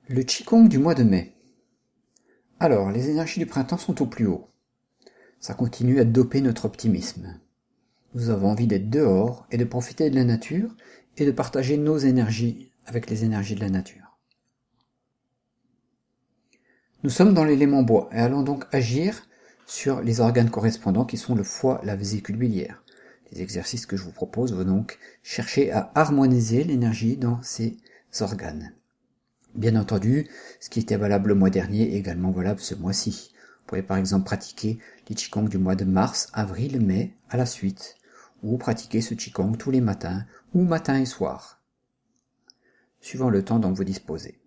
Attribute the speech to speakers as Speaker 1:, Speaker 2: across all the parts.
Speaker 1: Le Qigong du mois de mai. Alors, les énergies du printemps sont au plus haut. Ça continue à doper notre optimisme. Nous avons envie d'être dehors et de profiter de la nature et de partager nos énergies avec les énergies de la nature. Nous sommes dans l'élément bois et allons donc agir sur les organes correspondants qui sont le foie, la vésicule biliaire. Les exercices que je vous propose vont donc chercher à harmoniser l'énergie dans ces organes. Bien entendu, ce qui était valable le mois dernier est également valable ce mois-ci. Vous pouvez par exemple pratiquer les Qigong du mois de mars, avril, mai à la suite, ou pratiquer ce Qigong tous les matins, ou matin et soir, suivant le temps dont vous disposez.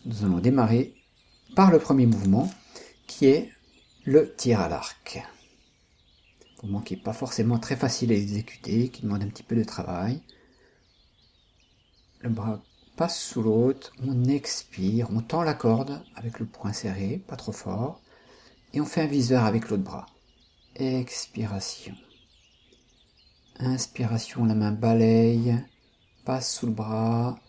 Speaker 1: Nous allons démarrer par le premier mouvement, qui est le tir à l'arc. Mouvement qui n'est pas forcément très facile à exécuter, qui demande un petit peu de travail. Le bras passe sous l'autre, on expire, on tend la corde avec le poing serré, pas trop fort, et on fait un viseur avec l'autre bras. Expiration. Inspiration, la main balaye, passe sous le bras.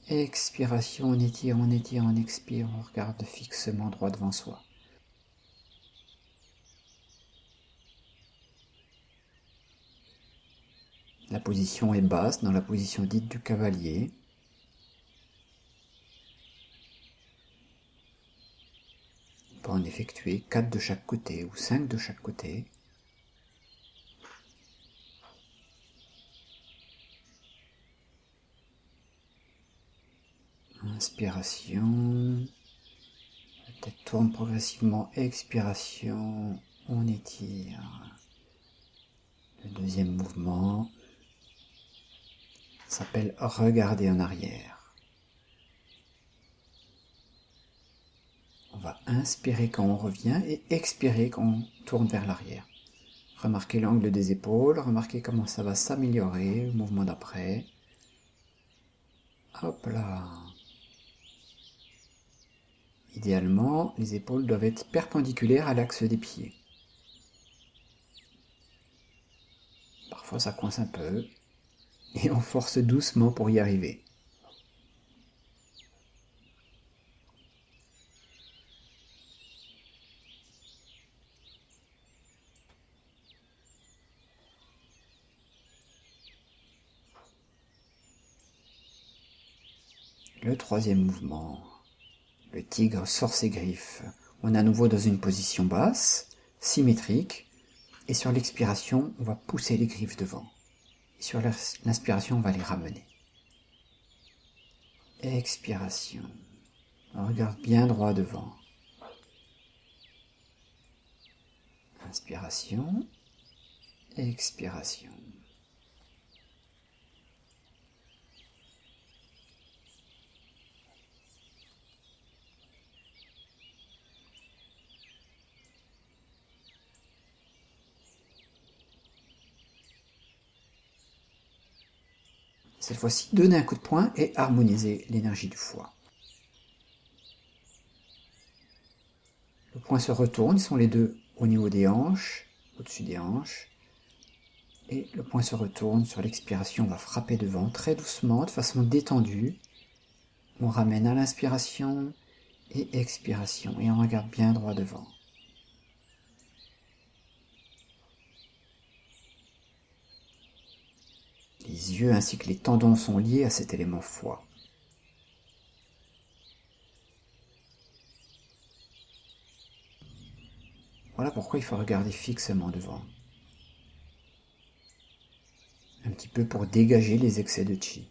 Speaker 1: Expiration, on étire, on expire, on regarde fixement droit devant soi. La position est basse, dans la position dite du cavalier. On peut en effectuer 4 de chaque côté ou 5 de chaque côté. Inspiration. La tête tourne progressivement. Expiration. On étire. Le deuxième mouvement s'appelle regarder en arrière. On va inspirer quand on revient et expirer quand on tourne vers l'arrière. Remarquez l'angle des épaules, remarquez comment ça va s'améliorer, le mouvement d'après. Hop là. Idéalement, les épaules doivent être perpendiculaires à l'axe des pieds. Parfois ça coince un peu, et on force doucement pour y arriver. Le troisième mouvement. Le tigre sort ses griffes. On est à nouveau dans une position basse, symétrique, et sur l'expiration, on va pousser les griffes devant. Et sur l'inspiration, on va les ramener. Expiration. On regarde bien droit devant. Inspiration. Expiration. Cette fois-ci, donnez un coup de poing et harmonisez l'énergie du foie. Le poing se retourne, ils sont les deux au niveau des hanches, au-dessus des hanches. Et le poing se retourne, sur l'expiration, on va frapper devant très doucement, de façon détendue. On ramène à l'inspiration et expiration, et on regarde bien droit devant. Les yeux ainsi que les tendons sont liés à cet élément foie. Voilà pourquoi il faut regarder fixement devant. Un petit peu pour dégager les excès de chi.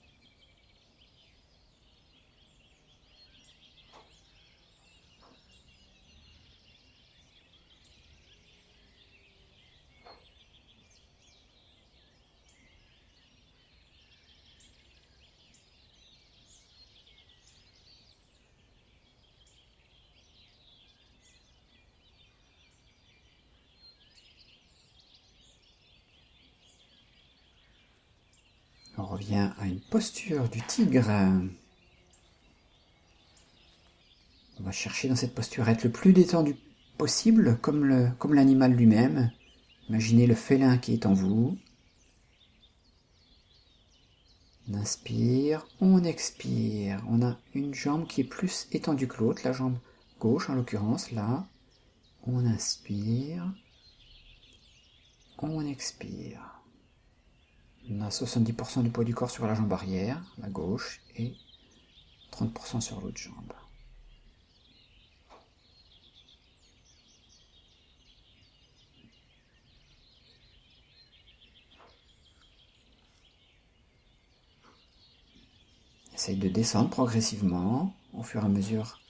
Speaker 1: On revient à une posture du tigre. On va chercher dans cette posture à être le plus détendu possible, comme l'animal lui-même. Imaginez le félin qui est en vous. On inspire, on expire. On a une jambe qui est plus étendue que l'autre, la jambe gauche en l'occurrence, là. On inspire, on expire. On a 70% du poids du corps sur la jambe arrière, la gauche, et 30% sur l'autre jambe. Essaye de descendre progressivement au fur et à mesure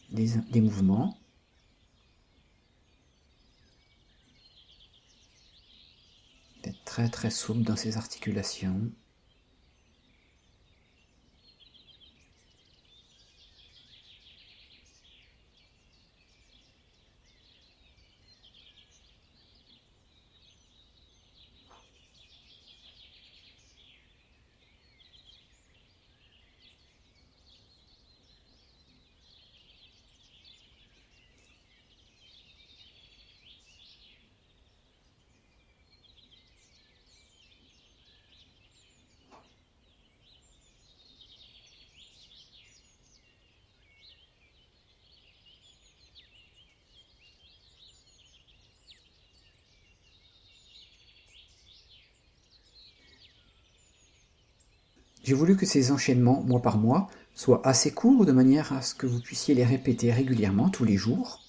Speaker 1: des mouvements. D'être très très souple dans ses articulations. J'ai voulu que ces enchaînements, mois par mois, soient assez courts de manière à ce que vous puissiez les répéter régulièrement, tous les jours.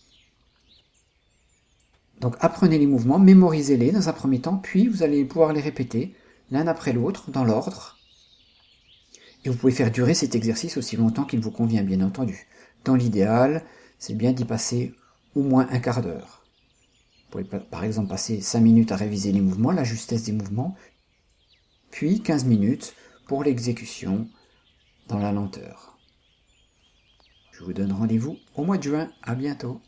Speaker 1: Donc apprenez les mouvements, mémorisez-les dans un premier temps, puis vous allez pouvoir les répéter l'un après l'autre, dans l'ordre. Et vous pouvez faire durer cet exercice aussi longtemps qu'il vous convient, bien entendu. Dans l'idéal, c'est bien d'y passer au moins un quart d'heure. Vous pouvez par exemple passer 5 minutes à réviser les mouvements, la justesse des mouvements, puis 15 minutes pour l'exécution dans la lenteur. Je vous donne rendez-vous au mois de juin. À bientôt.